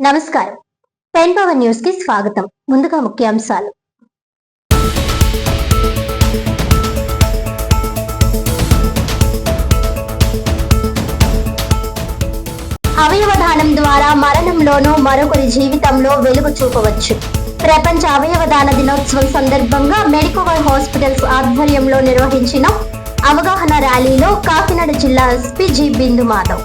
నమస్కారం. Pen power news కి స్వాగతం. ముందుగా ముఖ్యాంశాలు. అవయవదానం ద్వారా మరణంలోనూ మరొకరి జీవితంలో వెలుగు చూపవచ్చు. ప్రపంచ అవయవదాన దినోత్సవం సందర్భంగా మెడికోవర్ హాస్పిటల్స్ ఆధ్వర్యంలో నిర్వహించిన అవగాహన ర్యాలీలో కాకినాడ జిల్లా ఎస్పీ జి బిందు మాధవ్,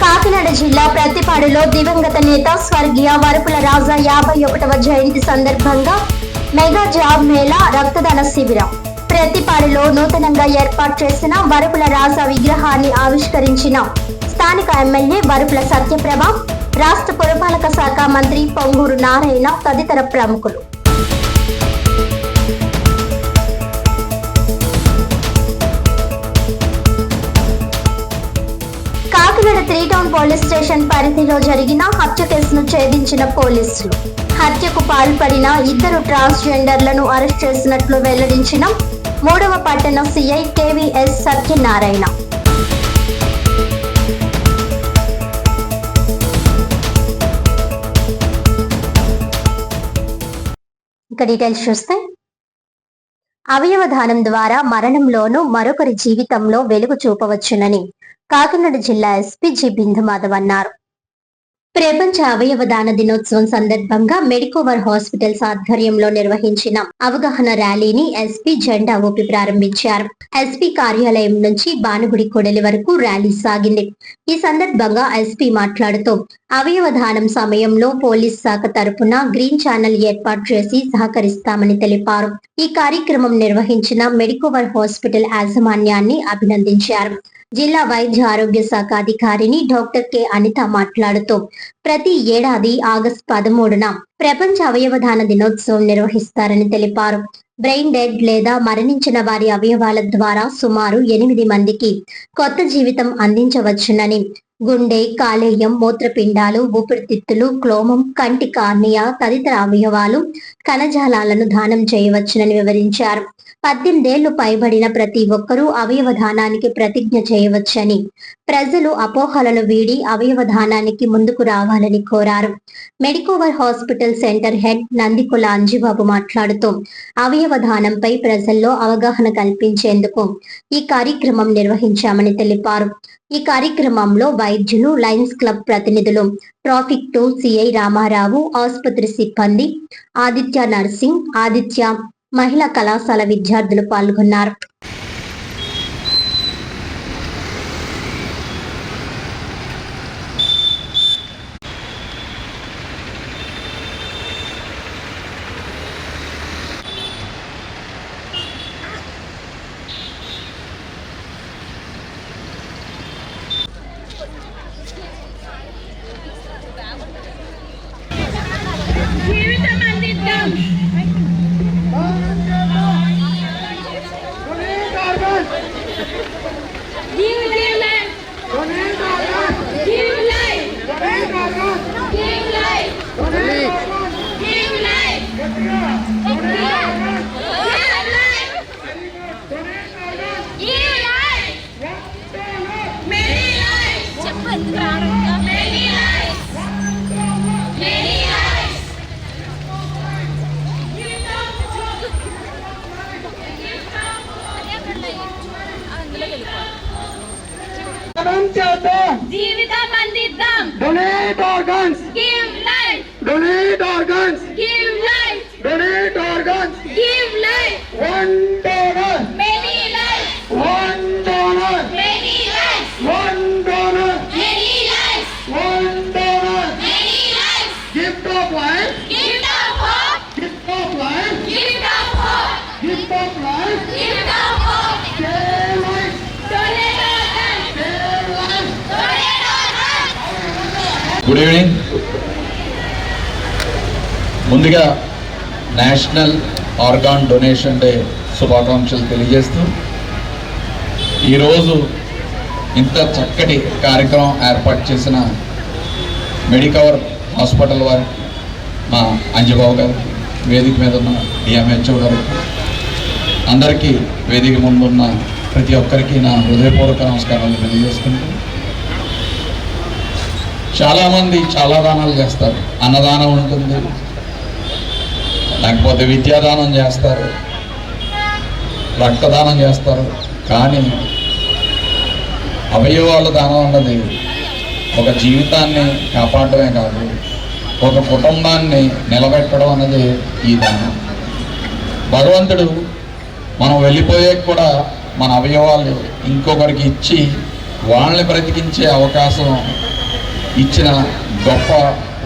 కాకినాడ జిల్లా ప్రతిపాడులో దివంగత నేత స్వర్గీయ వరపుల రాజా 51వ జయంతి సందర్భంగా మెగా జాబ్ మేళా రక్తదాన శిబిరం. ప్రతిపాడులో నూతనంగా ఏర్పాటు చేసిన వరపుల రాజా విగ్రహాన్ని ఆవిష్కరించిన స్థానిక ఎమ్మెల్యే వరపుల సత్యప్రభ, రాష్ట్ర పురపాలక శాఖ మంత్రి పొంగూరు నారాయణ తదితర ప్రముఖులు. కాకినాడ 3 టౌన్ పోలీస్ స్టేషన్ పరిధిలో జరిగిన హత్య కేసును ఛేదించిన పోలీసులు హత్యకు పాల్పడిన 2 ట్రాన్స్జెండర్లను అరెస్ట్ చేసినట్లు వెల్లడించిన 3వ పట్టణ సిఐ కేవీఎస్ సత్యనారాయణ. ఇక డీటెయిల్స్ చూస్తే, అవయవదానం ద్వారా మరణంలోనూ మరొకరి జీవితంలో వెలుగు చూపవచ్చునని కాకినాడ జిల్లా ఎస్పీ జి బిందు మాధవ్ అన్నారు. ప్రపంచ అవయవదాన దినోత్సవం సందర్భంగా మెడికోవర్ హాస్పిటల్స్ ఆధ్వర్యంలో నిర్వహించిన అవగాహన ర్యాలీని ఎస్పీ జెండా ఊపి ప్రారంభించారు. ఎస్పీ కార్యాలయం నుంచి బానుగుడి కొడలి వరకు ర్యాలీ సాగింది. ఈ సందర్భంగా ఎస్పీ మాట్లాడుతూ అవయవదానం సమయంలో పోలీస్ శాఖ తరపున గ్రీన్ ఛానల్ ఏర్పాటు చేసి సహకరిస్తామని తెలిపారు. ఈ కార్యక్రమం నిర్వహించిన మెడికోవర్ హాస్పిటల్ యాజమాన్యాన్ని అభినందించారు. జిల్లా వైద్య ఆరోగ్య శాఖ అధికారిని డాక్టర్ కె అనిత మాట్లాడుతూ ప్రతి ఏడాది ఆగస్టు 13న ప్రపంచ అవయవదాన దినోత్సవం నిర్వహిస్తారని తెలిపారు. బ్రెయిన్ డెడ్ లేదా మరణించిన వారి అవయవాల ద్వారా సుమారు 8 మందికి కొత్త జీవితం అందించవచ్చునని, గుండె, కాలేయం, మూత్రపిండాలు, ఊపిరితిత్తులు, క్లోమం, కంటి కార్నియా తదితర అవయవాలు, కణజాలాలను దానం చేయవచ్చునని వివరించారు. 18 ఏళ్లు పైబడిన ప్రతి ఒక్కరూ అవయవదానానికి ప్రతిజ్ఞ చేయవచ్చని, ప్రజలు అపోహలను వీడి అవయవదానానికి ముందుకు రావాలని కోరారు. Medicover hospital centre head Nandikula Anjibabu మాట్లాడుతూ అవయవదానంపై ప్రజల్లో అవగాహన కల్పించేందుకు ఈ కార్యక్రమం నిర్వహించామని తెలిపారు. ఈ కార్యక్రమంలో వైద్యులు, లయన్స్ క్లబ్ ప్రతినిధులు, ట్రాఫిక్ 2 సిఐ రామారావు, ఆసుపత్రి సిబ్బంది, ఆదిత్య నర్సింగ్, ఆదిత్య మహిళా కళాశాల విద్యార్థులు పాల్గొన్నారు. జీవితం అందిద్దాం. Donate organs. Give life. Donate organs. Give life. Donate organs. Give life. One donor. Many lives. One donor. Many lives. One donor. Many lives. One donor. Many lives. Gift of life. Gift of hope. Gift of life. Gift of hope. Gift of life. Gift of hope. Save life. Donate organs. Save life. Donate organs. Good evening. ముందుగా national organ donation day శుభాకాంక్షలు తెలియజేస్తూ, ఈరోజు ఇంత చక్కటి కార్యక్రమం ఏర్పాటు చేసిన Medicover hospital వారు, మా అంజబాబు గారు, వేదిక మీద ఉన్న డిఎంహెచ్ఓ గారు, అందరికీ వేదిక ముందున్న ప్రతి ఒక్కరికి నా హృదయపూర్వక నమస్కారాలు తెలియజేసుకుంటూ, చాలామంది చాలా దానాలు చేస్తారు. అన్నదానం ఉంటుంది, లేకపోతే విద్యాదానం చేస్తారు, రక్తదానం చేస్తారు. కానీ అవయవాల దానం అన్నది ఒక జీవితాన్ని కాపాడటమే కాదు, ఒక కుటుంబాన్ని నిలబెట్టడం అన్నది ఈ దానం. భగవంతుడు మనం వెళ్ళిపోయే కూడా మన అవయవాలు ఇంకొకరికి ఇచ్చి వాళ్ళని బ్రతికించే అవకాశం ఇచ్చిన గొప్ప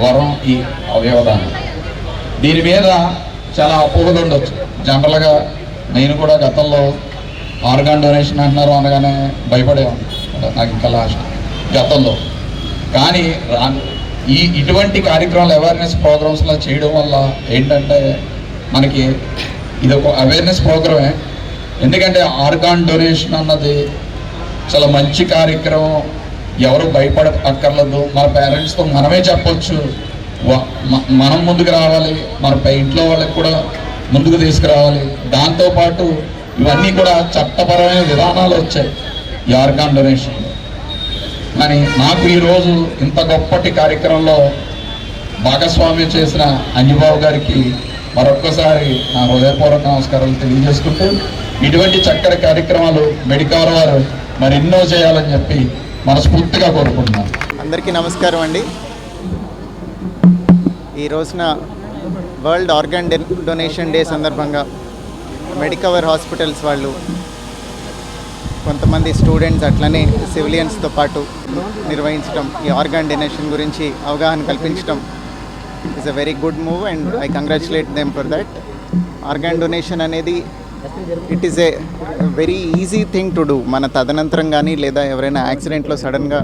వరం ఈ అవయవదానం. దీని మీద చాలా అపోహలు ఉండొచ్చు. జనరల్గా నేను కూడా గతంలో ఆర్గాన్ డొనేషన్ అంటున్నారు అనగానే భయపడేవాడిని, నాకు ఇంకా లాస్ట్ గతంలో. కానీ ఇటువంటి కార్యక్రమాలు అవేర్నెస్ ప్రోగ్రామ్స్లో చేయడం వల్ల ఏంటంటే మనకి ఇది ఒక అవేర్నెస్ ప్రోగ్రామే. ఎందుకంటే ఆర్గాన్ డొనేషన్ అన్నది చాలా మంచి కార్యక్రమం. ఎవరు భయపడ అక్కర్లేదు. మన పేరెంట్స్తో మనమే చెప్పొచ్చు, మనం ముందుకు రావాలి, మన ఇంట్లో వాళ్ళకి కూడా ముందుకు తీసుకురావాలి. దాంతోపాటు ఇవన్నీ కూడా చట్టపరమైన విధానాలు వచ్చాయి ఈ ఆర్గాన్ డొనేషన్. కానీ నాకు ఈరోజు ఇంత గొప్పటి కార్యక్రమంలో భాగస్వామ్యం చేసిన అంజుబాబు గారికి మరొక్కసారి నా హృదయపూర్వక నమస్కారాలు తెలియజేసుకుంటూ, ఇటువంటి చక్కటి కార్యక్రమాలు మెడికవర్ వారు మరెన్నో చేయాలని చెప్పి మనస్ఫూర్తిగా కోరుకుంటున్నాను. అందరికీ నమస్కారం అండి. ఈ రోజున వరల్డ్ ఆర్గాన్ డొనేషన్ డే సందర్భంగా మెడికవర్ హాస్పిటల్స్ వాళ్ళు కొంతమంది స్టూడెంట్స్ అట్లనే సివిలియన్స్తో పాటు నిర్వహించడం, ఈ ఆర్గాన్ డొనేషన్ గురించి అవగాహన కల్పించడం is a very good move and I congratulate them for that. Organ donation అనేది it is a very easy thing to do. మన తదనంతరం కానీ లేదా ఎవరైనా యాక్సిడెంట్లో సడన్గా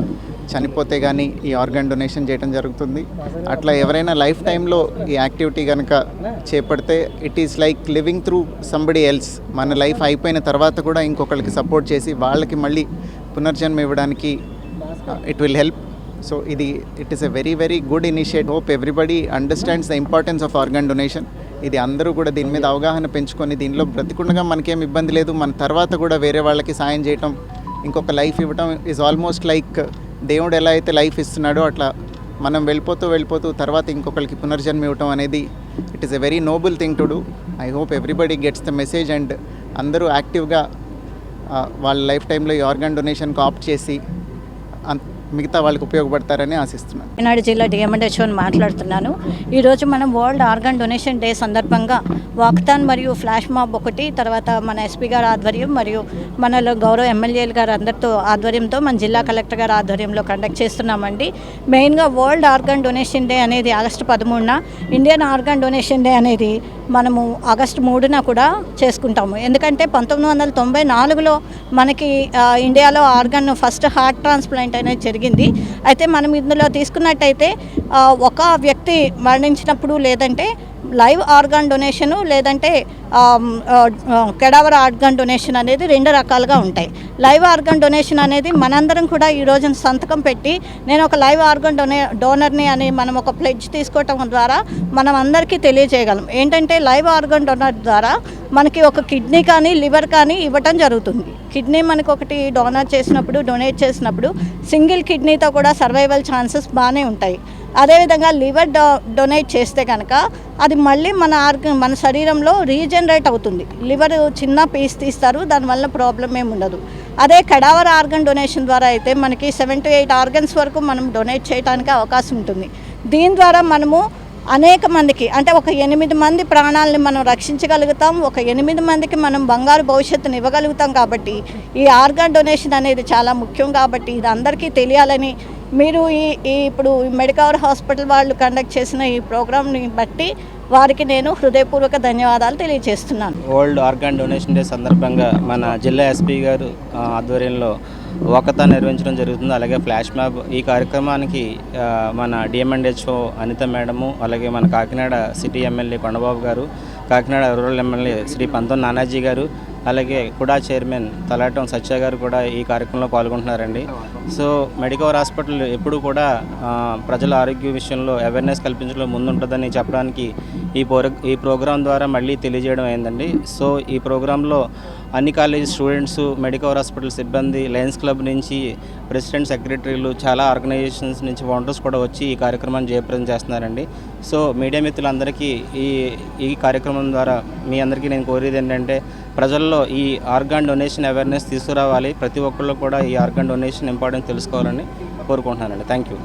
చనిపోతే కానీ ఈ ఆర్గాన్ డొనేషన్ చేయడం జరుగుతుంది. అట్లా ఎవరైనా లైఫ్ టైంలో ఈ యాక్టివిటీ కనుక చేపడితే it is like living through somebody else. మన లైఫ్ అయిపోయిన తర్వాత కూడా ఇంకొకరికి సపోర్ట్ చేసి వాళ్ళకి మళ్ళీ పునర్జన్మ ఇవ్వడానికి it will help. So it is a very very good initiative. Hope everybody understands the importance of organ donation. ఇది అందరూ కూడా దీని మీద అవగాహన పెంచుకొని దీనిలో బ్రతికుండగా మనకేం ఇబ్బంది లేదు, మన తర్వాత కూడా వేరే వాళ్ళకి సాయం చేయటం, ఇంకొక లైఫ్ ఇవ్వటం ఈజ్ ఆల్మోస్ట్ లైక్ దేవుడు ఎలా అయితే లైఫ్ ఇస్తున్నాడో అట్లా మనం వెళ్ళిపోతూ తర్వాత ఇంకొకరికి పునర్జన్మ ఇవ్వటం అనేది it is a very Nobel thing to do. I hope everybody gets the message and అందరూ యాక్టివ్గా వాళ్ళ లైఫ్ టైంలో ఈ ఆర్గాన్ డొనేషన్కి ఆప్ట్ చేసి మిగతా వాళ్ళకి ఉపయోగపడతారని ఆశిస్తున్నాను. కాకినాడ జిల్లా డిఎంఎన్హెచ్ఓ మాట్లాడుతున్నాను. ఈరోజు మనం వరల్డ్ ఆర్గాన్ డొనేషన్ డే సందర్భంగా వాకథాన్ మరియు ఫ్లాష్ మాబ్ ఒకటి, తర్వాత మన ఎస్పీ గారి ఆధ్వర్యం మరియు మనలో గౌరవ ఎమ్మెల్యేలు గారు అందరితో ఆధ్వర్యంతో మన జిల్లా కలెక్టర్ గారి ఆధ్వర్యంలో కండక్ట్ చేస్తున్నామండి. మెయిన్గా వరల్డ్ ఆర్గాన్ డొనేషన్ డే అనేది ఆగస్టు 13న, ఇండియన్ ఆర్గాన్ డొనేషన్ డే అనేది మనము ఆగస్టు 3న కూడా చేసుకుంటాము. ఎందుకంటే 1994లో మనకి ఇండియాలో ఆర్గాన్ ఫస్ట్ హార్ట్ ట్రాన్స్ప్లాంట్ అనేది జరిగింది. అయితే మనం ఇందులో తీసుకున్నట్టయితే ఒక వ్యక్తి మరణించినప్పుడు లేదంటే లైవ్ ఆర్గాన్ డొనేషను లేదంటే కెడావర్ ఆర్గాన్ డొనేషన్ అనేది 2 రకాలుగా ఉంటాయి. లైవ్ ఆర్గాన్ డొనేషన్ అనేది మనందరం కూడా ఈ రోజున సంతకం పెట్టి నేను ఒక లైవ్ ఆర్గాన్ డోనర్ని అని మనం ఒక ప్లెడ్జ్ తీసుకోవటం ద్వారా మనం అందరికీ తెలియజేయగలం. ఏంటంటే లైవ్ ఆర్గాన్ డోనర్ ద్వారా మనకి ఒక కిడ్నీ కానీ లివర్ కానీ ఇవ్వటం జరుగుతుంది. కిడ్నీ మనకు ఒకటి డొనేట్ చేసినప్పుడు సింగిల్ కిడ్నీతో కూడా సర్వైవల్ ఛాన్సెస్ బాగానే ఉంటాయి. అదేవిధంగా లివర్ డొనేట్ చేస్తే కనుక అది మళ్ళీ మన శరీరంలో రీజనరేట్ అవుతుంది. లివర్ చిన్న పీస్ తీస్తారు, దానివల్ల ప్రాబ్లం ఏమి ఉండదు. అదే కడావర్ ఆర్గన్ డొనేషన్ ద్వారా అయితే మనకి 7 to 8 ఆర్గన్స్ వరకు మనం డొనేట్ చేయడానికి అవకాశం ఉంటుంది. దీని ద్వారా మనము అనేక మందికి అంటే ఒక 8 మంది ప్రాణాలని మనం రక్షించగలుగుతాం, ఒక 8 మందికి మనం బంగారు భవిష్యత్తుని ఇవ్వగలుగుతాం. కాబట్టి ఈ ఆర్గాన్ డొనేషన్ అనేది చాలా ముఖ్యం. కాబట్టి ఇది అందరికీ తెలియాలని మీరు ఇప్పుడు మెడికవర్ హాస్పిటల్ వాళ్ళు కండక్ట్ చేసిన ఈ ప్రోగ్రామ్ని బట్టి వారికి నేను హృదయపూర్వక ధన్యవాదాలు తెలియజేస్తున్నాను. వరల్డ్ ఆర్గాన్ డొనేషన్ డే సందర్భంగా మన జిల్లా ఎస్పీ గారు ఆధ్వర్యంలో వాకథాన్ నిర్వహించడం జరుగుతుంది. అలాగే ఫ్లాష్ మ్యాప్ ఈ కార్యక్రమానికి మన డిఎంఎన్హెచ్ఓ అనిత మేడము, అలాగే మన కాకినాడ సిటీ ఎమ్మెల్యే కొండబాబు గారు, కాకినాడ రూరల్ ఎమ్మెల్యే శ్రీ పంతం నానాజీ గారు, అలాగే కుడా చైర్మన్ తలాటం సత్య గారు కూడా ఈ కార్యక్రమంలో పాల్గొంటున్నారండి. సో మెడికవర్ హాస్పిటల్ ఎప్పుడు కూడా ప్రజల ఆరోగ్య విషయంలో అవేర్నెస్ కల్పించడంలో ముందుంటుందని చెప్పడానికి ఈ ప్రోగ్రాం ద్వారా మళ్ళీ తెలియజేయడం అయిందండి. సో ఈ ప్రోగ్రాంలో అన్ని కాలేజీ స్టూడెంట్స్, మెడికవర్ హాస్పిటల్ సిబ్బంది, లయన్స్ క్లబ్ నుంచి ప్రెసిడెంట్, సెక్రటరీలు, చాలా ఆర్గనైజేషన్స్ నుంచి వాలంటీర్స్ కూడా వచ్చి ఈ కార్యక్రమాన్ని జయప్రదం చేస్తున్నారండి. సో మీడియా మిత్రులందరికీ ఈ కార్యక్రమం ద్వారా మీ అందరికీ నేను కోరేది ఏంటంటే ప్రజల్లో ఈ ఆర్గాన్ డొనేషన్ అవేర్నెస్ తీసుకురావాలి. ప్రతి ఒక్కళ్ళు కూడా ఈ ఆర్గాన్ డొనేషన్ ఇంపార్టెన్స్ తెలుసుకోవాలని కోరుకుంటున్నానండి. Thank you.